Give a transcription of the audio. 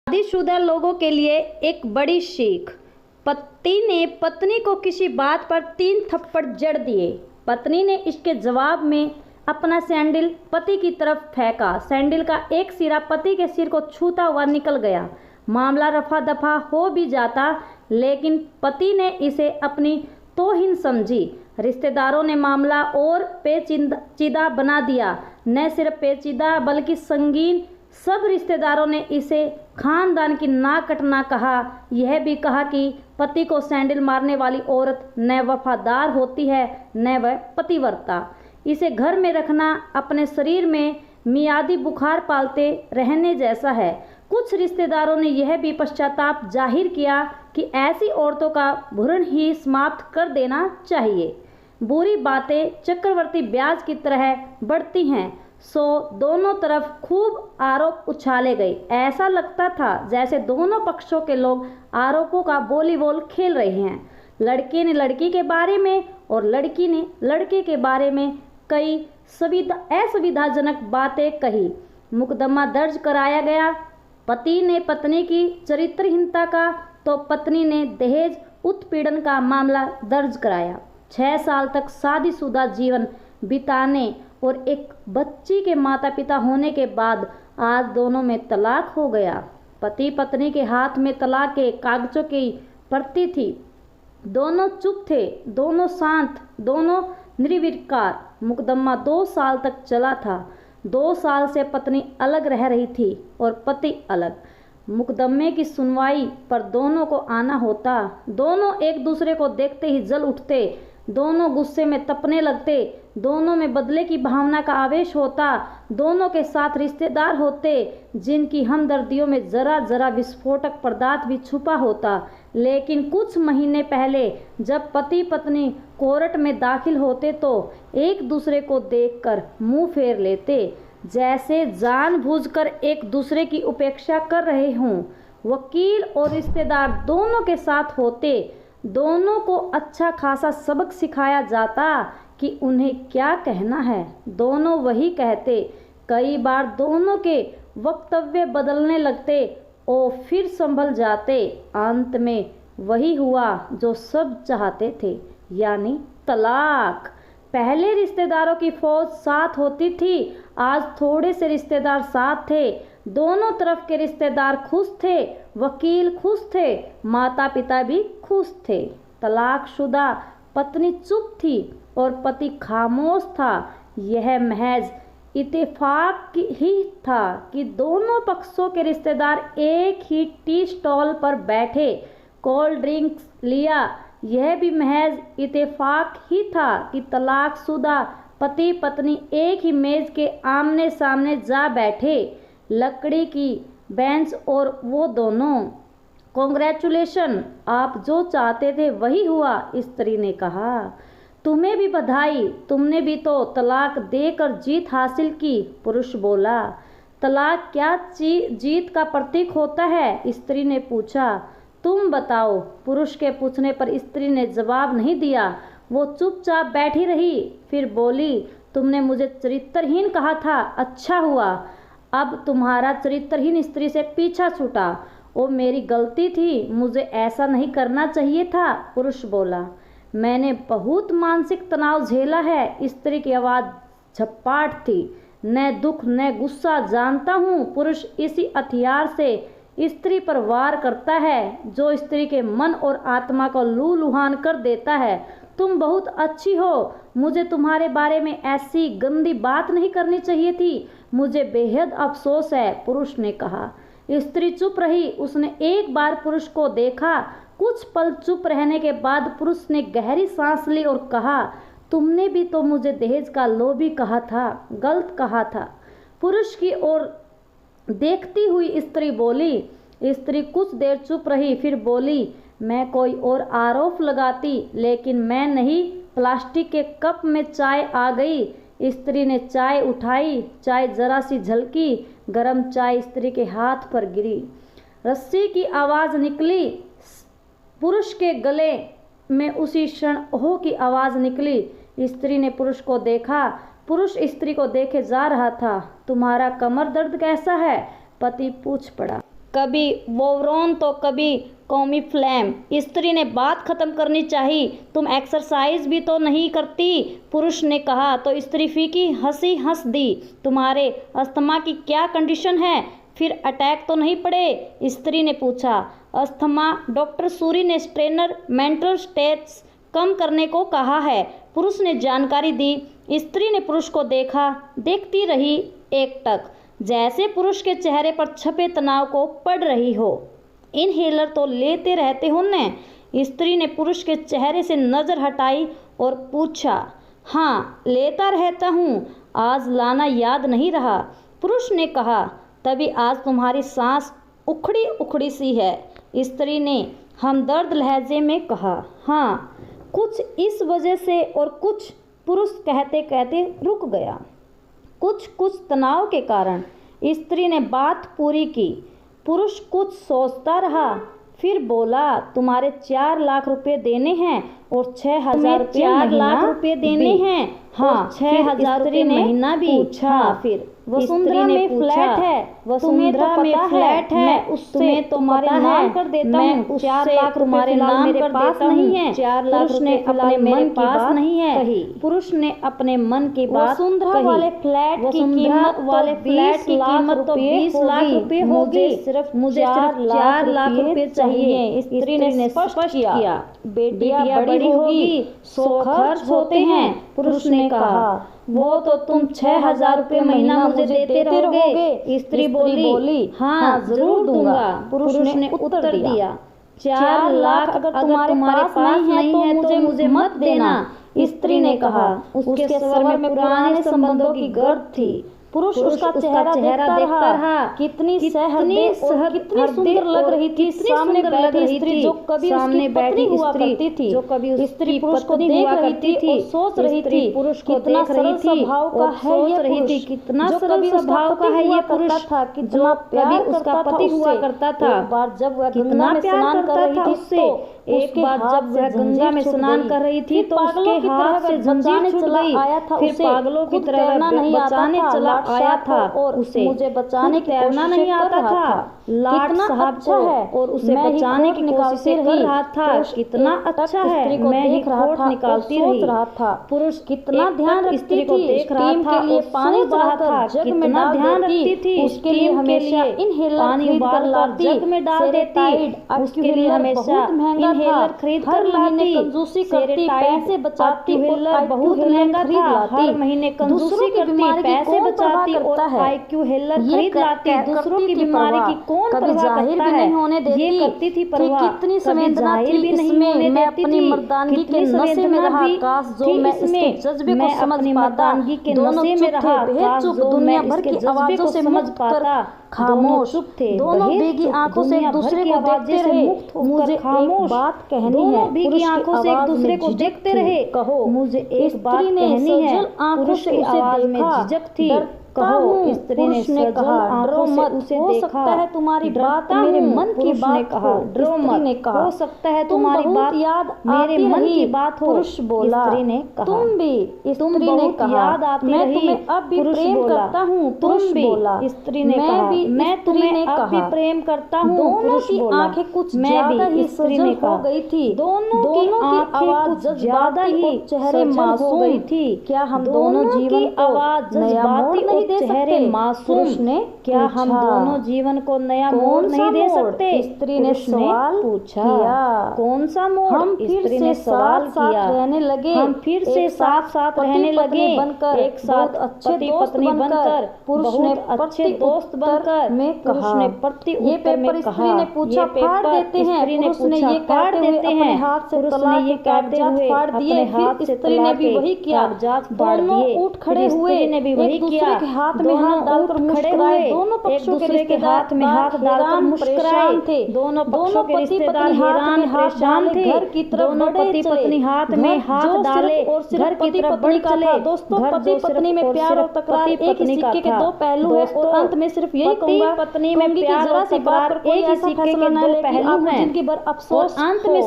शादीशुदा लोगों के लिए एक बड़ी सीख। पति ने पत्नी को किसी बात पर 3 थप्पड़ जड़ दिए। पत्नी ने इसके जवाब में अपना सैंडल पति की तरफ फेंका। सैंडल का एक सिरा पति के सिर को छूता हुआ निकल गया। मामला रफा दफा हो भी जाता, लेकिन पति ने इसे अपनी तौहीन समझी। रिश्तेदारों ने मामला और पेचीदा बना दिया। न सिर्फ पेचीदा बल्कि संगीन। सब रिश्तेदारों ने इसे खानदान की ना कटना कहा। यह भी कहा कि पति को सैंडल मारने वाली औरत न वफादार होती है न वह पतिव्रता। इसे घर में रखना अपने शरीर में मियादी बुखार पालते रहने जैसा है। कुछ रिश्तेदारों ने यह भी पश्चाताप जाहिर किया कि ऐसी औरतों का भ्रूण ही समाप्त कर देना चाहिए। बुरी बातें चक्रवर्ती ब्याज की तरह बढ़ती हैं, सो दोनों तरफ खूब आरोप उछाले गए। ऐसा लगता था जैसे दोनों पक्षों के लोग आरोपों का वॉलीबॉल खेल रहे हैं। लड़के ने लड़की के बारे में और लड़की ने लड़के के बारे में कई असुविधाजनक बातें कही। मुकदमा दर्ज कराया गया। पति ने पत्नी की चरित्रहीनता का तो पत्नी ने दहेज उत्पीड़न का मामला दर्ज कराया। 6 साल तक शादीशुदा जीवन बिताने और एक बच्ची के माता पिता होने के बाद आज दोनों में तलाक हो गया। पति पत्नी के हाथ में तलाक के कागजों की प्रति थी। दोनों चुप थे, दोनों शांत, दोनों निर्विकार। मुकदमा 2 साल तक चला था। 2 साल से पत्नी अलग रह रही थी और पति अलग। मुकदमे की सुनवाई पर दोनों को आना होता। दोनों एक दूसरे को देखते ही जल उठते। दोनों गुस्से में तपने लगते। दोनों में बदले की भावना का आवेश होता। दोनों के साथ रिश्तेदार होते जिनकी हमदर्दियों में जरा जरा विस्फोटक पदार्थ भी छुपा होता। लेकिन कुछ महीने पहले जब पति पत्नी कोर्ट में दाखिल होते तो एक दूसरे को देखकर मुंह फेर लेते, जैसे जानबूझकर एक दूसरे की उपेक्षा कर रहे हों। वकील और रिश्तेदार दोनों के साथ होते। दोनों को अच्छा खासा सबक सिखाया जाता कि उन्हें क्या कहना है। दोनों वही कहते। कई बार दोनों के वक्तव्य बदलने लगते और फिर संभल जाते। अंत में वही हुआ जो सब चाहते थे, यानी तलाक। पहले रिश्तेदारों की फौज साथ होती थी, आज थोड़े से रिश्तेदार साथ थे। दोनों तरफ के रिश्तेदार खुश थे, वकील खुश थे, माता पिता भी खुश थे। तलाकशुदा पत्नी चुप थी और पति खामोश था। यह महज इत्तेफाक ही था कि दोनों पक्षों के रिश्तेदार एक ही टी स्टॉल पर बैठे, कोल्ड ड्रिंक्स लिया। यह भी महज इत्तेफाक ही था कि तलाकशुदा पति पत्नी एक ही मेज के आमने सामने जा बैठे। लकड़ी की बेंच और वो दोनों। कॉन्ग्रेचुलेशन, आप जो चाहते थे वही हुआ, स्त्री ने कहा। तुम्हें भी बधाई, तुमने भी तो तलाक देकर जीत हासिल की, पुरुष बोला। तलाक क्या जीत का प्रतीक होता है, स्त्री ने पूछा। तुम बताओ, पुरुष के पूछने पर स्त्री ने जवाब नहीं दिया। वो चुपचाप बैठी रही। फिर बोली, तुमने मुझे चरित्रहीन कहा था, अच्छा हुआ अब तुम्हारा चरित्रहीन स्त्री से पीछा छूटा। वो मेरी गलती थी, मुझे ऐसा नहीं करना चाहिए था, पुरुष बोला। मैंने बहुत मानसिक तनाव झेला है, स्त्री की आवाज़ झप्पाट थी। न दुख न गुस्सा जानता हूँ। पुरुष इसी हथियार से स्त्री पर वार करता है जो स्त्री के मन और आत्मा को लूलुहान कर देता है। तुम बहुत अच्छी हो, मुझे तुम्हारे बारे में ऐसी गंदी बात नहीं करनी चाहिए थी। मुझे बेहद अफसोस है, पुरुष ने कहा। स्त्री चुप रही। उसने एक बार पुरुष को देखा। कुछ पल चुप रहने के बाद पुरुष ने गहरी सांस ली और कहा, तुमने भी तो मुझे दहेज का लोभी कहा था, गलत कहा था। पुरुष की ओर देखती हुई स्त्री बोली। स्त्री कुछ देर चुप रही, फिर बोली, मैं कोई और आरोप लगाती, लेकिन मैं नहीं। प्लास्टिक के कप में चाय आ गई। स्त्री ने चाय उठाई। चाय जरा सी झलकी। गरम चाय स्त्री के हाथ पर गिरी। रस्सी की आवाज़ निकली। पुरुष के गले में उसी क्षण ओह की आवाज़ निकली। स्त्री ने पुरुष को देखा। पुरुष स्त्री को देखे जा रहा था। तुम्हारा कमर दर्द कैसा है? पति पूछ पड़ा। कभी वोवरोन तो कभी कौमी फ्लैम। स्त्री ने बात खत्म करनी चाहिए, तुम एक्सरसाइज भी तो नहीं करती, पुरुष ने कहा। तो स्त्री फीकी हंसी हंस दी। तुम्हारे अस्थमा की क्या कंडीशन है, फिर अटैक तो नहीं पड़े, स्त्री ने पूछा। अस्थमा, डॉक्टर सूरी ने स्ट्रेनर मेंटल स्ट्रेस कम करने को कहा है, पुरुष ने जानकारी दी। स्त्री ने पुरुष को देखा, देखती रही एकटक, जैसे पुरुष के चेहरे पर छपे तनाव को पढ़ रही हो। इनहेलर तो लेते रहते हो ने? स्त्री ने पुरुष के चेहरे से नज़र हटाई और पूछा। हाँ, लेता रहता हूँ, आज लाना याद नहीं रहा, पुरुष ने कहा। तभी आज तुम्हारी सांस उखड़ी उखड़ी सी है, स्त्री ने हमदर्द लहजे में कहा। हाँ, कुछ इस वजह से और कुछ, पुरुष कहते कहते रुक गया। कुछ तनाव के कारण, स्त्री ने बात पूरी की। पुरुष कुछ सोचता रहा, फिर बोला, तुम्हारे 4 लाख रुपए देने हैं और 6,000 रुपये 4 लाख रुपए देने हैं। हाँ, 6,000 रुपये महीना भी पूछा। फिर वसुंधरा में फ्लैट है, वसुंधरा में फ्लैट है, उससे तुम्हारे नाम कर देता हूँ, 4 लाख तुम्हारे नाम कर देता नहीं है, 4 लाख ने अपने मन पास नहीं है कही। पुरुष ने अपने मन की बात कही। वसुंधरा वाले फ्लैट की कीमत तो 20 लाख रुपए होगी, मुझे सिर्फ 4 लाख रुपए चाहिए, स्त्री ने स्पष्ट किया। बेटियां बड़ी होगी, 100 खर्च होते हैं, पुरुष ने कहा। वो तो तुम 6,000 रुपये महीना मुझे देते रहोगे, स्त्री बोली। हाँ, जरूर दूंगा, पुरुष ने उत्तर दिया। 4 लाख अगर तुम्हारे पास नहीं है तो मुझे मत देना, स्त्री ने कहा। उसके स्वर में पुराने संबंधों की गर्द थी। पुरुष उसका चेहरा देखता रहा। कितनी सुंदर लग रही थी सामने बैठी स्त्री, जो कभी उसकी पत्नी हुआ करती थी, जो कभी स्त्री पुरुष को देख रही थी और सोच रही थी, पुरुष को देख रही थी और सोच रही थी, कितना सरल स्वभाव का है ये पुरुष था, कि जो कभी उसका पति हुआ करता था। एक बार जब वह गंगा में स्नान कर रही थी उससे, एक बार जब वह गंगा में स्नान कर रही थी तो उसके हाथ से जंजीर छूट गई। फिर पागलों की तरह बचाने चला आया था और उसे मुझे बचाने की तैरना नहीं आता था। लाट साहब अच्छा है और उसे बचाने की कोशिश कर रहा था। कितना अच्छा है, मैं ही खोट निकालती रहा था। पुरुष कितना ध्यान रखती थी, देख रहा था और पानी रहा था, जग में ध्यान रखती थी, उसके लिए हमेशा इनहेलर उबाल कर जग में डाल देती, उसके लिए हमेशा इनहेलर खरीद कर लाती, कंजूसी करती, पैसे बचाती, इनहेलर बहुत महंगा था, हर महीने कंजूसी करती, पैसे बचाती और आईक्यू हेलर खरीद लाती। दूसरों की बीमारी की कौन परवाह करता है, ये करती थी परवाह। कितनी संवेदना थी इसमें, मैं अपनी मर्दानगी के नशे में रहा, काश जो मैं इसके जज्बे को समझ पाता। दोनों में रहा, काश जो दुनिया भर की आवाजों से समझ पाता। खामोश थे, दोनों भीगी आंखों से एक दूसरे को देखते रहे। मुझे एक बात कहनी है, भीगी आंखों से एक दूसरे को देखते रहे। कहो, मुझे एक बात कहनी है, आंखों से उसे देखा, झिझक थी, कहो, स्त्री ने कहा, डरो मत, हो सकता है तुम्हारी बात मेरे मन की बात कहा, डरो मत, हो सकता है तुम्हारी बात याद मेरे मन की बात हो, पुरुष बोला। स्त्री ने कहा, तुम भी, स्त्री ने कहा, याद आती रही, मैं तुम्हें अब भी प्रेम करता हूँ, पुरुष बोला। स्त्री ने कहा, मैं तुम्हें अब भी प्रेम करता हूँ, पुरुष बोला। आंखें कुछ ज्यादा ही सजल हो गई थी, दोनों की आवाज कुछ ज्यादा ही चेहरे मासूम हो गई थी। क्या हम दोनों जीवन की आवाज जज्बाती नहीं दे सकते, पुरुष ने? क्या हम दोनों जीवन को नया मोड़ नहीं दे सकते, स्त्री ने सवाल पूछा। कौन सा मोड़? हम फिर से सवाल किया, रहने लगे, हम फिर से साथ साथ रहने लगे, एक साथ अच्छे पत्नी बनकर, पुरुष ने अच्छे दोस्त बनकर, मैं पुरुष ने प्रति उत्तर में कहा, स्त्री ने पूछा, फाड़ देते हैं, पुरुष ने ये फाड़ देते हैं, हाथ से तला ये कागजात फाड़ दिए, फिर स्त्री ने भी वही किया, दोनों उठ खड़े हुए, एक दूसरे के हाथ में हाथ डालकर मुस्कुराए, दोनों पक्षों के रिश्तेदार में हाथ डालकर मुस्कुराए थे, दोनों पक्षों के रिश्तेदार हैरान परेशान थे, घर की तरफ दोनों पति पत्नी हाथ में हाथ डाले और घर की तरफ बढ़ चले। दोस्तों, पति पत्नी में प्यार और तकरार एक ही सिक्के के दो पहलू है और अंत में सिर्फ यही कहूंगा, पत्नी में प्यार और तकरार एक ही सिक्के के दो पहलू हैं, जिनकी बर अफसोस, अंत में